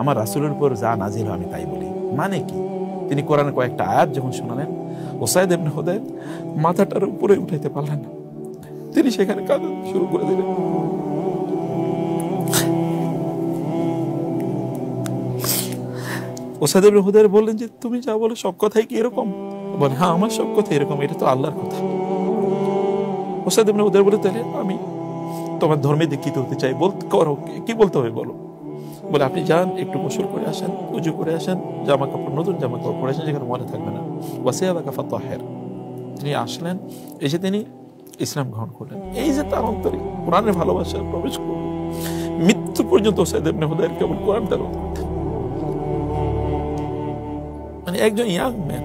আমার রাসূলের উপর যা নাজিল হয় আমি তাই বলি। মানে কি? তিনি কোরআনের কয়েকটা আয়াত যখন শোনালেন, উসাইদ ইবনে হুদায়র মাথাটার উপরে উঠাইতে পারলেন না, তিনি সেখানে কাঁদতে শুরু করে দিলেন। উসাইদ ইবনে হুদায়র বললেন যে তুমি যা বলো সব কথাই কি এরকম? বলে হ্যাঁ, আমার সব কথা এরকম, এটা তো আল্লাহর কথা। উসাইদ ইবনে হুদায়র বলে তাহলে আমি তোমার ধর্মে দীক্ষিত হতে চাই, বলতে করো, কি বলতে হবে বলো। বলে আপনি যান, একটু গোসল করে আসেন, উজু করে আসেন, জামা কাপড় নতুন জামা কাপড় পরে আসেন, যেখানে মনে থাকবে না। ওয়াসিয়াবাকা ফাতাহের, তিনি আসলেন, এসে তিনি ইসলাম গ্রহণ করলেন। এই যে তার অন্তরে কোরআনের ভালোবাসা প্রবেশ করল, মৃত্যু পর্যন্ত উসাইদ ইবনে হুদায়র কেবল কোরআন তেলাওয়াত করতেন। মানে একজন ইয়াং ম্যান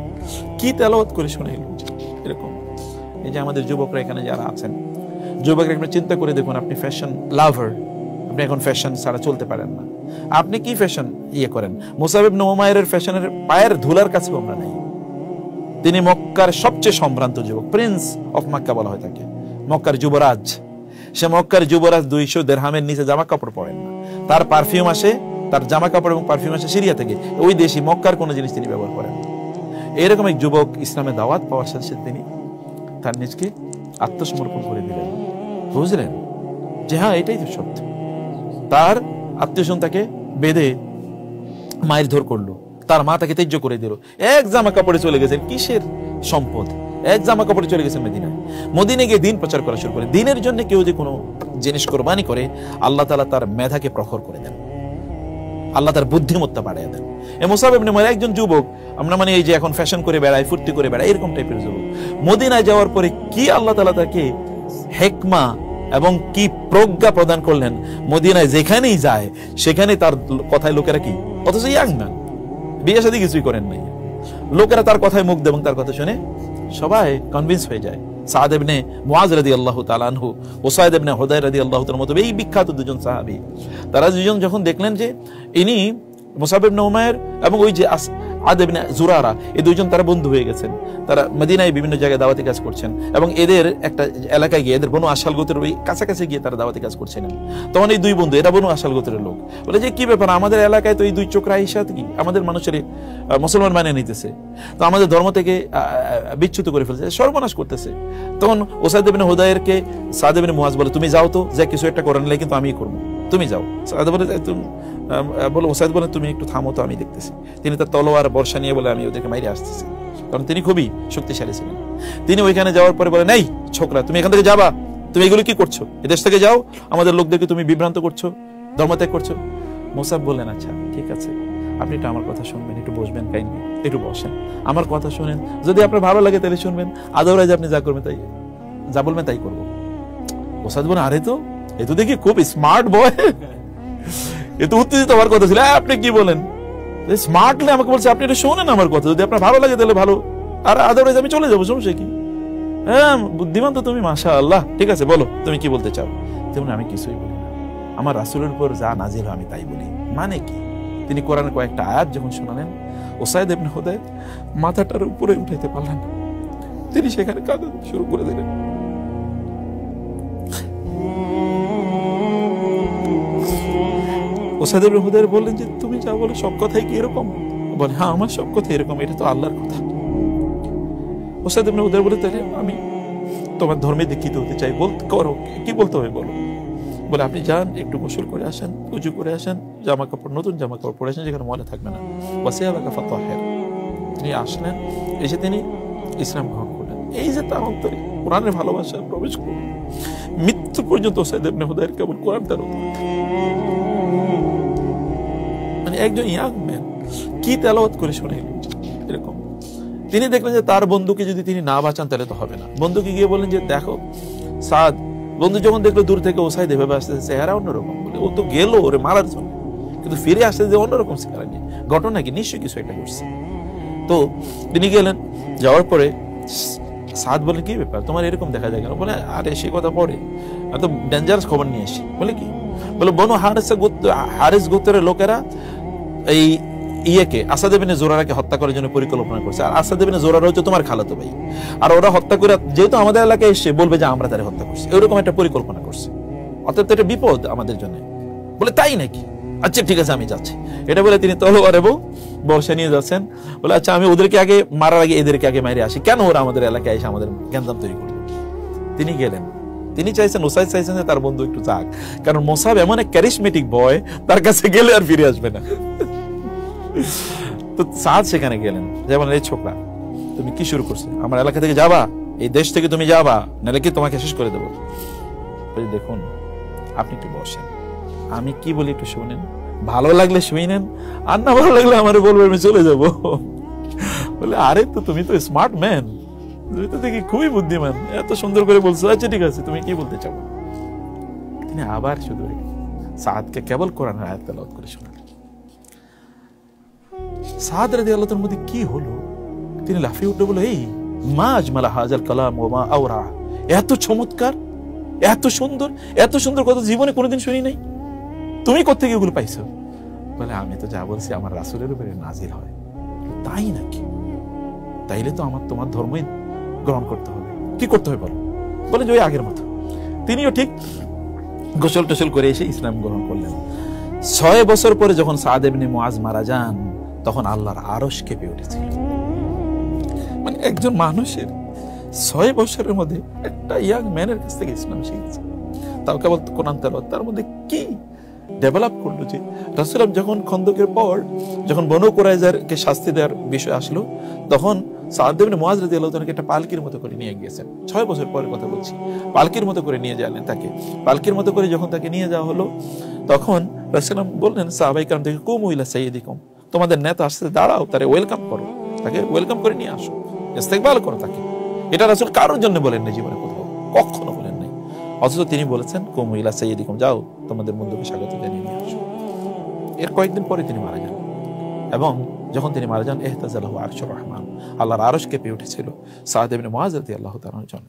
কি তেলাওয়াত করে শুনে এরকম। এই যে আমাদের যুবকরা এখানে যারা আছেন, যুবকরা একবার চিন্তা করে দেখুন, আপনি ফ্যাশন লাভার, আপনি এখন ফ্যাশন ছাড়া চলতে পারেন না। আপনি কি ফ্যাশন করেন? মুসাব ইবনে উমাইরের ফ্যাশনের পায়ের ধুলার কাছে আমরা নাই। তিনি মক্কার সবচেয়ে সম্ভ্রান্ত যুবক, প্রিন্স অফ মক্কা বলা হয় তাকে, মক্কার যুবরাজ। সে মক্কার যুবরাজ 200 দিরহামের নিচে জামা কাপড় পরেন না। তার পারফিউম আসে, তার জামা কাপড় এবং পারফিউম আসে সিরিয়া থেকে, ওই দেশি মক্কার কোনো জিনিস তিনি ব্যবহার করেন। এরকম এক যুবক ইসলামে দাওয়াত পাওয়ার সাথে সাথে তিনি তার নিজকে আত্মসমর্পণ করে দিলেন। বুঝলেন যে হ্যাঁ, এটাই তো সত্য। তার আত্মীয়স্বজন তাকে বেঁধে মায়ের ধর করলো, তার মা তাকে ত্যায্য করে দিল। এক জামা কাপড়ে চলে গেছেন, কিসের সম্পদ, এক জামা কাপড়ে চলে গেছেন মদিনায়। মদিনায় গিয়ে দিন প্রচার করা শুরু করে। দিনের জন্য কেউ যে কোনো জিনিস কোরবানি করে, আল্লাহ তাআলা তার মেধাকে প্রখর করে দেন, আল্লাহ তার বুদ্ধিমত্তা বাড়িয়ে দেন। এই মুসাব ইবনে উমাইর একজন যুবক, আমরা মানে এই যে এখন ফ্যাশন করে বেড়ায়, ফুর্তি করে বেড়ায়, এরকম টাইপের যুবক। মদিনায় যাওয়ার পরে কি আল্লাহ তাআলা তাকে হেকমা এবং কি প্রজ্ঞা প্রদান করলেন, মদিনায় যেখানেই যায় সেখানে তার কথায় লোকেরা কি, অথচ ইয়াং ম্যান, বিয়ে শাদী কিছুই করেন নাই, লোকেরা তার কথায় মুগ্ধ এবং তার কথা শুনে সবাই কনভিন্স হয়ে যায়। সাদ ইবনে মুআজ রাদিয়াল্লাহু তাআলা আনহু, উসাইদ ইবনে হুদায়র রাদিয়াল্লাহু তাআলার মতো এই বিখ্যাত দুজন সাহাবী, তারা দুজন যখন দেখলেন যে ইনি মুসাব ইবনে উমাইর এবং ওই যে আদ ইবনে জুরারা, এই দুইজন তারা বন্ধু হয়ে গেছেন, তারা মদিনায় বিভিন্ন জায়গায় দাওয়াতি কাজ করছেন এবং এদের একটা এলাকায় গিয়ে, এদের বনু আশাল গোত্রের ওই কাছাকাছি গিয়ে তারা দাওয়াতি কাজ করছিলেন। তখন এই দুই বন্ধু, এরা বনু আশাল গোত্রের লোক, বলে যে কি ব্যাপার, আমাদের এলাকায় তো এই দুই চোখরা আয়েশা কি আমাদের মানুষের মুসলমান বানিয়ে নিতেছে, তো আমাদের ধর্ম থেকে বিচ্যুত করে ফেলছে, সর্বনাশ করতেছে। তখন উসাইদ ইবনে হুদায়রকে সাদ ইবনে মুআজ বলে, তুমি যাও তো, যে কিছু একটা করে নিলে কিন্তু আমিই করবো, তুমি যাও। সাদ বলে উসাইদ বলে, তুমি একটু থামো তো, আমি দেখতেছি। তিনি তার তলোয়ার বর্ষা নিয়ে বলে, আমি ওদেরকে মাইরে আসতেছি, কারণ তিনি খুবই শক্তিশালী ছিলেন। তিনি ওইখানে যাওয়ার পরে বলে, নাই ছোকরা, তুমি এখান থেকে যাবা, তুমি এগুলো কি করছো, এদেশ থেকে যাও, আমাদের লোকদেরকে তুমি বিভ্রান্ত করছো, ধর্মত্যাগ করছো। মুসাব বললেন, আচ্ছা ঠিক আছে, আপনি একটু আমার কথা শুনবেন, একটু বসবেন, কাইন্ডলি একটু বসেন, আমার কথা শুনেন, যদি আপনার ভালো লাগে তাহলে শুনবেন, আদারওয়াইজ আপনি যা করবেন তাই, যা বলবেন তাই করবো। মুসাব বলেন, আরে তো এ তো দেখি খুব স্মার্ট বয়, এ তো উত্তেজিত হওয়ার কথা ছিল, আপনি কি বলেন? স্মার্টলি আমাকে বলছে, আপনি এটা শোনেন আমার কথা, যদি আপনার ভালো লাগে তাহলে ভালো, আর আদারওয়াইজ আমি চলে যাবো, সমস্যা কি? হ্যাঁ, বুদ্ধিমান তো তুমি, মাশাআল্লাহ, ঠিক আছে বলো তুমি কি বলতে চাও। তেমন আমি কিছুই বলি না, আমার রাসূলের উপর যা নাজিল হয় আমি তাই বলি। মানে কি? তিনি কোরআনের কয়েকটা আয়াত যখন শোনালেন, উসাইদ ইবনে হুদায়র মাথাটার উপরে উঠাইতে পারলেন না, তিনি সেখানে কাঁদতে শুরু করে দিলেন। উসাইদ ইবনে হুদায়র বললেন যে তুমি যা বলো সব কথাই কি এরকম? বলে হ্যাঁ, আমার সব কথা এরকম, এটা তো আল্লাহর কথা। উসাইদ ইবনে হুদায়র বলে তাহলে আমি তোমার ধর্মে দীক্ষিত হতে চাই, বলতে করো, কি বলতে হবে বলো। বলে আপনি যান, একটু গোসল করে আসেন, উজু করে আসেন, জামা কাপড় নতুন জামা কাপড় পরে আসেন, যেখানে মনে থাকবে না। ওয়াসিয়াবাকা ফাতাহের, তিনি আসলেন, এসে তিনি ইসলাম গ্রহণ করলেন। এই যে তার অন্তরে কোরআনের ভালোবাসা প্রবেশ করল, মৃত্যু পর্যন্ত উসাইদ ইবনে হুদায়র কেবল কোরআন তেলাওয়াত করতেন। মানে একজন ইয়াং ম্যান কি তেলাওয়াত করে শুনে এরকম। তিনি দেখলেন যে তার বন্ধুকে যদি তিনি না বাঁচান তাহলে তো হবে না। বন্ধুকে গিয়ে বললেন যে দেখো সাদ, বন্ধু যখন দেখলো দূর থেকে উসাইদ এভাবে আসতেছে, চেহারা অন্যরকম, বলে ও তো গেল ওরে মারার জন্য, কিন্তু ফিরে আসতে যে অন্যরকম চেহারা নিয়ে, ঘটনা কি নিশ্চয়ই কিছু একটা করছে। তো তিনি গেলেন, যাওয়ার পরে সাদ বলে কি ব্যাপার তোমার এরকম দেখা যায় কেন? বলে আরে সে কথা পরে, এত ডেঞ্জারাস খবর নিয়ে এসি। বলে কি? বলে বনু হারিস গোত্রের লোকেরা এই ইয়েকে আসাদ ইবনে জুরারাকে হত্যা করার জন্য পরিকল্পনা করছে, আর আসাদ ইবনে জুরারা হচ্ছে তোমার খালাতো ভাই, আর ওরা হত্যা করে যেহেতু আমাদের এলাকায় এসে বলবে যে আমরা তারে হত্যা করছি, এরকম একটা পরিকল্পনা করছে, অর্থাৎ এটা বিপদ আমাদের জন্য। বলে তাই নাকি? আচ্ছা ঠিক আছে আমি যাচ্ছি, এটা বলে তিনি তলোয়ার এবং বর্ষা নিয়ে যাচ্ছেন। বলে আচ্ছা আমি ওদেরকে আগে মারার আগে এদেরকে আগে মেরে আসি, কেন ওরা আমাদের এলাকায় এসে আমাদের গ্যাঞ্জাম তৈরি করলো। তিনি গেলেন, তিনি চাইছেন, ওসাইদ চাইছেন যে তার বন্ধু একটু যাক, কারণ মোসাব এমন এক ক্যারিসমেটিক বয়, তার কাছে গেলে আর ফিরে আসবে না। তো সাদ সেখানে গেলেন, যেমন এই ছোকরা তুমি কি শুরু করছো, আমার এলাকা থেকে যাবা, এই দেশ থেকে তুমি যাবা, নাহলে কি তোমাকে শেষ করে দেবো। দেখুন আপনি একটু বসেন, আমি কি বলি একটু শুনেন, ভালো লাগলে শুনেন, আর না ভালো লাগলে আমার বলবো আমি চলে যাবো। বলে আরে তো তুমি তো স্মার্ট ম্যান, তুমি তো দেখি খুবই বুদ্ধিমান, এত সুন্দর করে বলছো, আচ্ছা ঠিক আছে তুমি কি বলতে চাও। তিনি আবার শুধু সাদকে কেবল কোরআনের আয়াত তেলাওয়াত করে শোনালেন। সাদ রাদিয়াল্লাহু তাআলার মধ্যে কি হলো, তিনি লাফিয়ে উঠে বলে এই মা আজমালা হাজাল কালাম ওয়া মা আওরা, এত চমৎকার, এত সুন্দর, এত সুন্দর কথা জীবনে কোনোদিন শুনি নাই, তুমি কোত্থেকে এগুলো পাইছো। বলে আমি তো যা বলছি আমার রাসূলের উপরে নাজিল হয়। তাই নাকি, তাইলে তো আমার তোমার ধর্মই গ্রহণ করতে হবে, কি করতে হবে বলো। বলে যে ওই আগের মতো। তিনিও ঠিক গোসল টোসল করে এসে ইসলাম গ্রহণ করলেন। 6 বছর পরে যখন সাদ ইবনে মুআজ মারা যান, তখন আল্লাহর আরশ কেঁপে উঠেছিল। মানে একজন মানুষের 6 বছরের মধ্যে একটা ইয়াং ম্যানের কাছ থেকে ইসলাম শিখেছে, তাও কেবল কোরআন তেলাওয়াত, তার মধ্যে কি ডেভেলপ করলো যে রাসূল যখন খন্দকের পর যখন বনু কুরাইজাকে শাস্তি দেওয়ার বিষয় আসলো, তখন সাদ ইবনে মুআজ রাদিয়াল্লাহু তাআলাকে একটা পালকির মতো করে নিয়ে গিয়েছেন। 6 বছর পরের কথা বলছি, পালকির মতো করে নিয়ে গেলেন তাকে। পালকির মতো করে যখন তাকে নিয়ে যাওয়া হলো, তখন রাসূল বললেন সাহাবায়ে কেরাম থেকে, কুমু ইলা সাইয়্যিদিকুম, তোমাদের নেতা আসছে, দাঁড়াও, তারে ওয়েলকাম করো, তাকে ওয়েলকাম করে নিয়ে আসো, ইস্তেকবাল করো তাকে। এটা রাসূল কারোর জন্য বলেন না জীবনে, কোথাও কখনো বলেন নাই। অথচ তিনি বলেছেন কুমু ইলা সাইয়্যিদিকুম, যাও তোমাদের বন্ধুকে স্বাগত জানিয়ে নিয়ে আসো। এর কয়েকদিন পরে তিনি মারা যান, এবং যখন তিনি মারা যান ইহতাজালাহু আরশুর রহমান, আল্লাহর আরশ কেঁপে উঠেছিল সাদ ইবনে মুআজ রাদিয়াল্লাহু তাআলার জন্য।